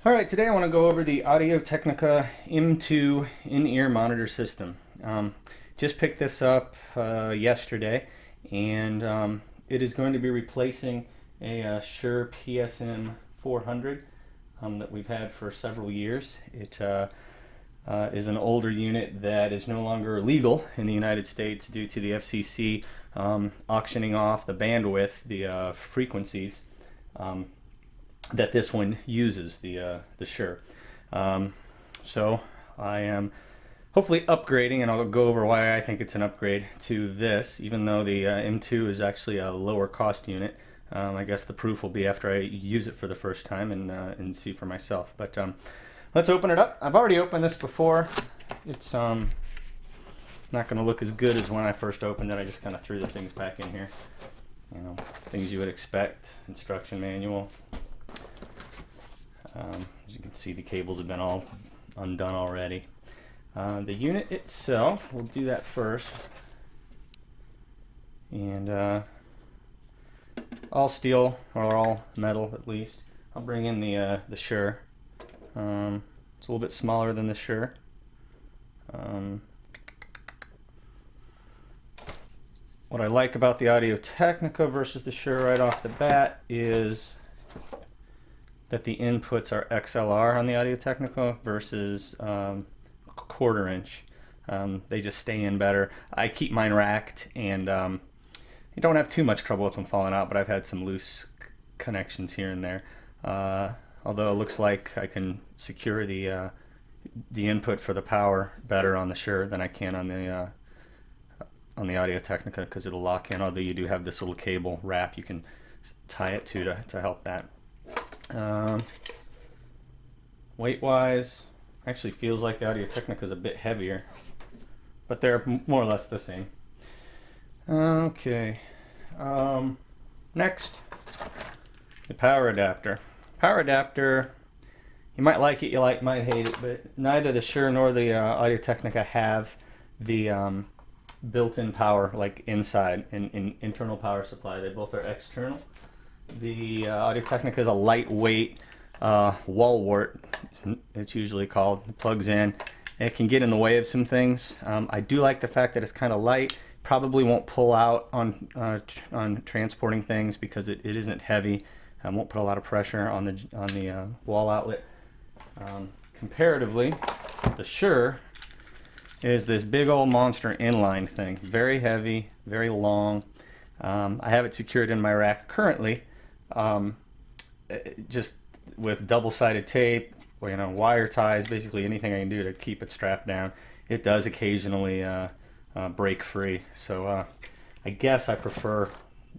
Alright, today I want to go over the Audio Technica M2 in-ear monitor system. Just picked this up yesterday, and it is going to be replacing a Shure PSM400 that we've had for several years. It is an older unit that is no longer legal in the United States due to the FCC auctioning off the bandwidth, the frequencies that this one uses, the Shure. So I am hopefully upgrading, and I'll go over why I think it's an upgrade to this, even though the M2 is actually a lower cost unit. I guess the proof will be after I use it for the first time and see for myself. But let's open it up. I've already opened this before. It's not going to look as good as when I first opened it. I just kind of threw the things back in here. You know, things you would expect. Instruction manual. As you can see, the cables have been all undone already. The unit itself, we'll do that first. And all steel, or all metal at least. I'll bring in the Shure. It's a little bit smaller than the Shure. What I like about the Audio Technica versus the Shure right off the bat is that the inputs are XLR on the Audio Technica versus 1/4 inch. They just stay in better. I keep mine racked, and you don't have too much trouble with them falling out, but I've had some loose connections here and there. Although it looks like I can secure the input for the power better on the Shure than I can on the Audio Technica, because it'll lock in. Although you do have this little cable wrap you can tie it to help that. Weight wise, actually feels like the Audio Technica is a bit heavier, but they're more or less the same. Okay, next, the power adapter. Power adapter, you might like it, you might hate it, but neither the Shure nor the Audio Technica have the built-in power, like inside, in internal power supply. They both are external. The Audio Technica is a lightweight wall wart, it's usually called. It plugs in. It can get in the way of some things. I do like the fact that it's kind of light. Probably won't pull out on transporting things because it isn't heavy. Won't put a lot of pressure on the wall outlet. Comparatively, the Shure is this big old monster inline thing. Very heavy, very long. I have it secured in my rack currently, just with double-sided tape, or, you know, wire ties, basically anything I can do to keep it strapped down. It does occasionally break free, so I guess I prefer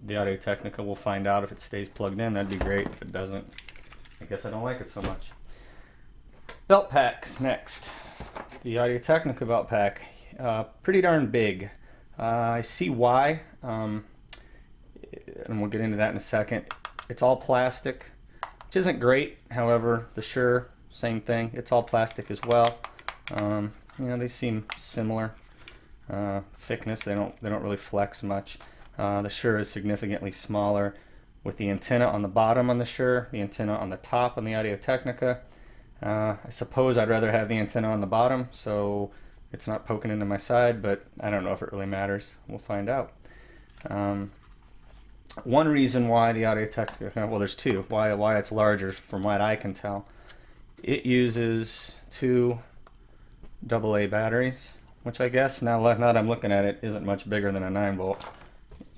the Audio Technica. We'll find out if it stays plugged in. That'd be great. If it doesn't, I guess I don't like it so much. Belt packs next. The Audio Technica belt pack, pretty darn big. I see why, and we'll get into that in a second. It's all plastic, which isn't great. However, the Shure, same thing. It's all plastic as well. You know, they seem similar thickness. They don't really flex much. The Shure is significantly smaller, with the antenna on the bottom on the Shure, the antenna on the top on the Audio Technica. I suppose I'd rather have the antenna on the bottom so it's not poking into my side, but I don't know if it really matters. We'll find out. One reason why the Audio Technica, well, there's two, why it's larger from what I can tell. It uses 2 AA batteries, which I guess, now that I'm looking at it, isn't much bigger than a 9-volt.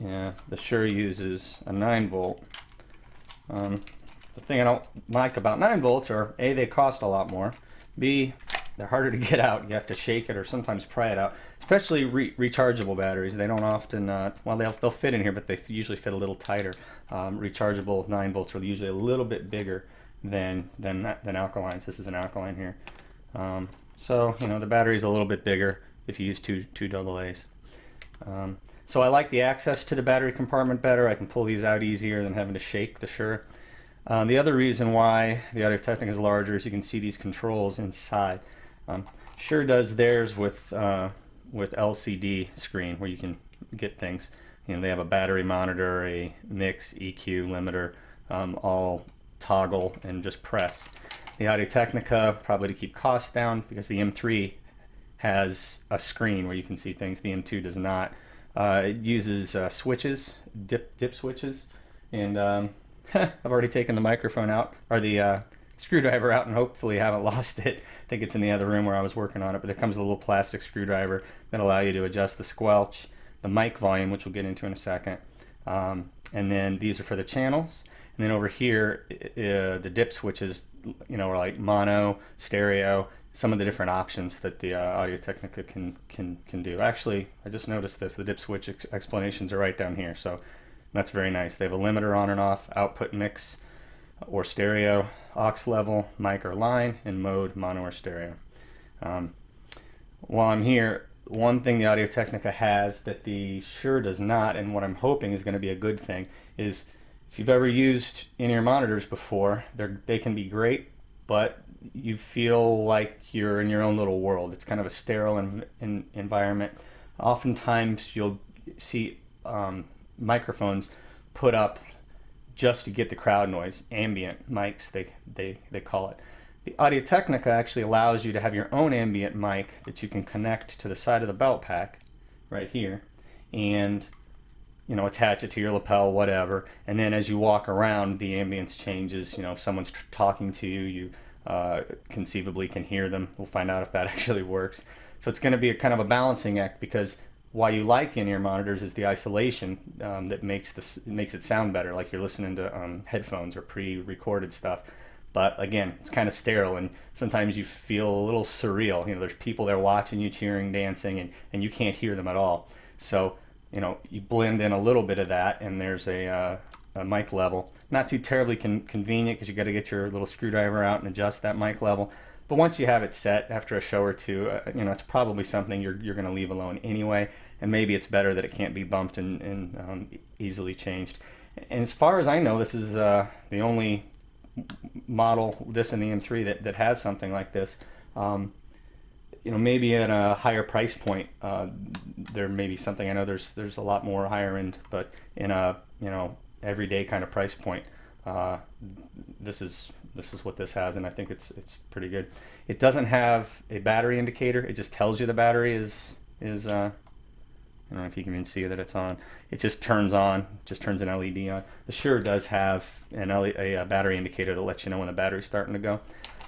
Yeah, the Shure uses a 9-volt. The thing I don't like about 9 volts are, A, they cost a lot more, B, they're harder to get out. You have to shake it or sometimes pry it out. Especially rechargeable batteries. They don't often, well, they'll fit in here, but they usually fit a little tighter. Rechargeable 9 volts are usually a little bit bigger than alkalines. This is an alkaline here. So, you know, the battery's a little bit bigger if you use two AA's. So I like the access to the battery compartment better. I can pull these out easier than having to shake the Shure. The other reason why the Audio Technica is larger is you can see these controls inside. Shure does theirs with LCD screen, where you can get things. You know, they have a battery monitor, a mix, EQ, limiter, all toggle and just press. The Audio Technica, probably to keep costs down, because the M3 has a screen where you can see things. The M2 does not. It uses switches, dip switches, and I've already taken the microphone out, or the screwdriver out, and hopefully haven't lost it. I think it's in the other room where I was working on it, but it comes with a little plastic screwdriver that allow you to adjust the squelch, the mic volume, which we'll get into in a second, and then these are for the channels. And then over here, the dip switches, you know, are like mono, stereo, some of the different options that the Audio Technica can do. Actually, I just noticed this, the dip switch explanations are right down here, so that's very nice. They have a limiter on and off, output mix or stereo, aux level, mic or line, and mode, mono or stereo. While I'm here, one thing the Audio Technica has that the Shure does not, and what I'm hoping is going to be a good thing, is if you've ever used in-ear monitors before, they can be great, but you feel like you're in your own little world. It's kind of a sterile environment. Oftentimes you'll see microphones put up just to get the crowd noise, ambient mics they call it. The Audio Technica actually allows you to have your own ambient mic that you can connect to the side of the belt pack right here, and you know, attach it to your lapel, whatever, and then as you walk around, the ambience changes. You know, if someone's talking to you, you conceivably can hear them. We'll find out if that actually works. So it's going to be a kind of a balancing act, because why you like in-ear monitors is the isolation that makes it sound better, like you're listening to headphones or pre-recorded stuff. But again, it's kind of sterile, and sometimes you feel a little surreal. You know, there's people there watching you, cheering, dancing, and you can't hear them at all. So, you know, you blend in a little bit of that, and there's a mic level. Not too terribly convenient, because you got to get your little screwdriver out and adjust that mic level. But once you have it set after a show or two, you know, it's probably something you're going to leave alone anyway. And maybe it's better that it can't be bumped and easily changed. And as far as I know, this is the only model, this and the M3, that has something like this. You know, maybe at a higher price point, there may be something. I know there's a lot more higher end, but in a, you know, everyday kind of price point, this is what this has, and I think it's pretty good. It doesn't have a battery indicator. It just tells you the battery is I don't know if you can even see that it's on. It just turns on, just turns an LED on. The Shure does have a battery indicator that lets you know when the battery's starting to go.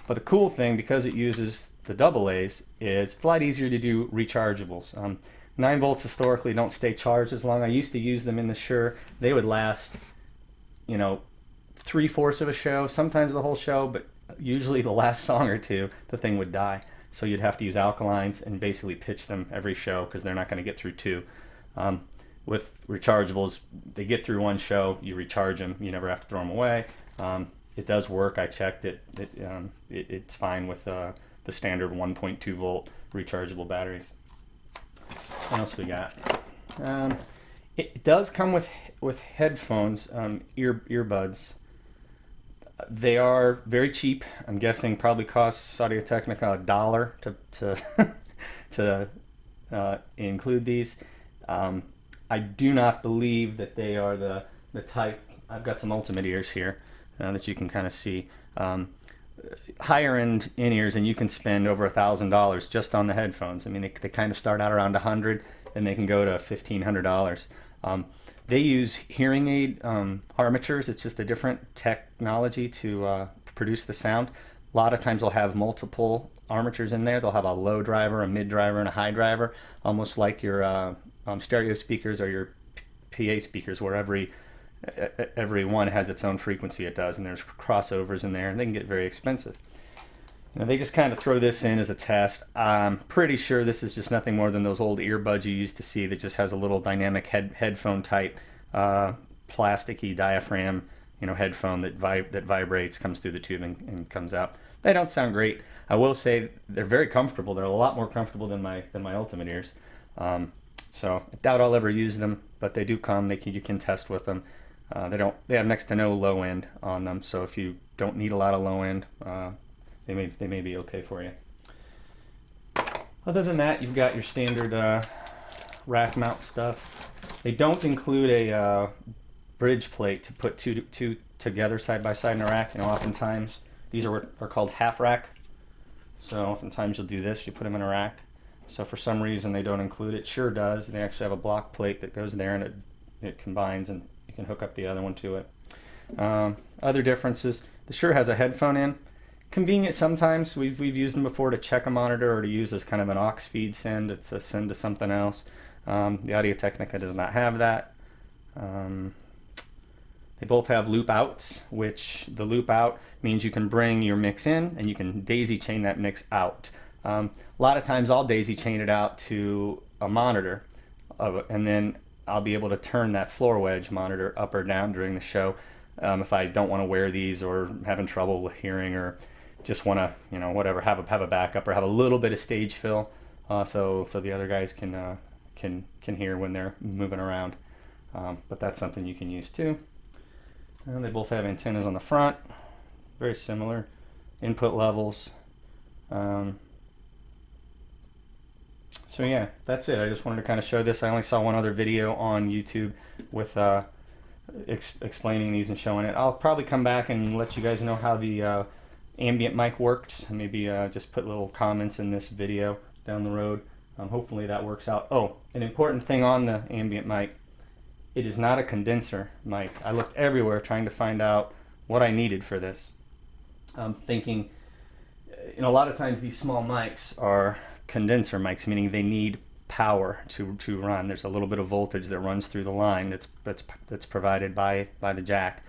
But the cool thing, because it uses the AA's, is it's a lot easier to do rechargeables. 9 volts historically don't stay charged as long. I used to use them in the Shure. They would last, you know, 3/4 of a show, sometimes the whole show, but usually the last song or two, the thing would die. So you'd have to use alkalines and basically pitch them every show, because they're not going to get through 2. With rechargeables, they get through 1 show, you recharge them, you never have to throw them away. It does work. I checked it. It's fine with the standard 1.2 volt rechargeable batteries. What else we got? It does come with headphones, earbuds. They are very cheap. I'm guessing probably costs Audio Technica $1 to include these. I do not believe that they are the type. I've got some Ultimate ears here that you can kind of see. Higher end in-ears, and you can spend over $1,000 just on the headphones. I mean, they kind of start out around $100, and they can go to $1,500. They use hearing aid armatures. It's just a different technology to produce the sound. A lot of times they'll have multiple armatures in there. They'll have a low driver, a mid driver, and a high driver, almost like your stereo speakers or your PA speakers, where every one has its own frequency. It does, and there's crossovers in there, and they can get very expensive. You know, they just kind of throw this in as a test. I'm pretty sure this is just nothing more than those old earbuds you used to see that just has a little dynamic headphone type plasticky diaphragm, you know, headphone that vibrates, comes through the tube and comes out. They don't sound great. I will say they're very comfortable. They're a lot more comfortable than my Ultimate ears. So I doubt I'll ever use them, but they do come. You can test with them. They have next to no low end on them. So if you don't need a lot of low end, they may be okay for you. Other than that, you've got your standard rack mount stuff. They don't include a bridge plate to put two together side by side in a rack. You know, oftentimes These are called half rack. So oftentimes you'll do this, you put them in a rack. So for some reason they don't include it. Shure does. They actually have a block plate that goes there, and it combines, and you can hook up the other one to it. Other differences, the Shure has a headphone in. Convenient sometimes. We've used them before to check a monitor or to use as kind of an aux feed send. It's a send to something else. The Audio Technica does not have that. They both have loop outs, which the loop out means you can bring your mix in and you can daisy chain that mix out. A lot of times I'll daisy chain it out to a monitor, and then I'll be able to turn that floor wedge monitor up or down during the show if I don't want to wear these or having trouble with hearing, or just want to, you know, whatever, have a backup or have a little bit of stage fill, so the other guys can hear when they're moving around. But that's something you can use too. And they both have antennas on the front, very similar input levels. So yeah, that's it. I just wanted to kind of show this. I only saw one other video on YouTube with explaining these and showing it. I'll probably come back and let you guys know how the ambient mic worked, and maybe just put little comments in this video down the road. Hopefully that works out. Oh, an important thing on the ambient mic, it is not a condenser mic. I looked everywhere trying to find out what I needed for this. I'm thinking, you know, a lot of times these small mics are condenser mics, meaning they need power to run. There's a little bit of voltage that runs through the line that's provided by the jack,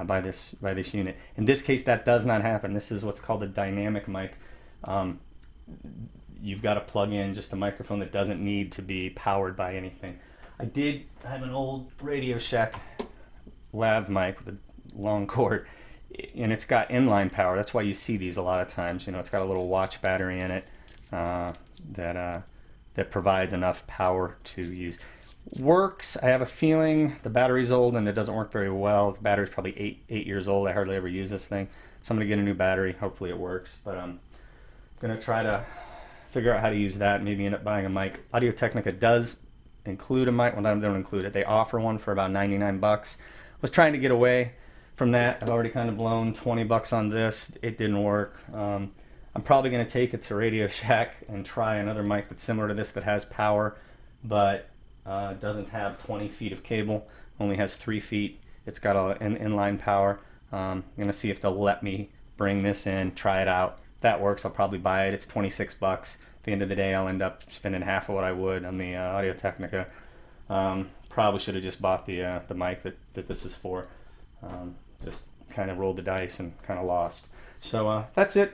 by this unit. In this case, that does not happen. This is what's called a dynamic mic. You've got to plug in just a microphone that doesn't need to be powered by anything. I did have an old Radio Shack lav mic with a long cord, and it's got inline power. That's why you see these a lot of times. You know, it's got a little watch battery in it that provides enough power to use. Works. I have a feeling the battery's old and it doesn't work very well. The battery's probably eight years old. I hardly ever use this thing. So I'm gonna get a new battery. Hopefully it works. But I'm gonna try to figure out how to use that. Maybe end up buying a mic. Audio Technica does include a mic. Well, they don't include it. They offer one for about 99 bucks. Was trying to get away from that. I've already kind of blown 20 bucks on this. It didn't work. I'm probably going to take it to Radio Shack and try another mic that's similar to this, that has power, but doesn't have 20 feet of cable. Only has 3 feet. It's got an inline power. I'm going to see if they'll let me bring this in, try it out. If that works, I'll probably buy it. It's 26 bucks. At the end of the day, I'll end up spending half of what I would on the Audio Technica. Probably should have just bought the mic that this is for. Just kind of rolled the dice and kind of lost. So that's it.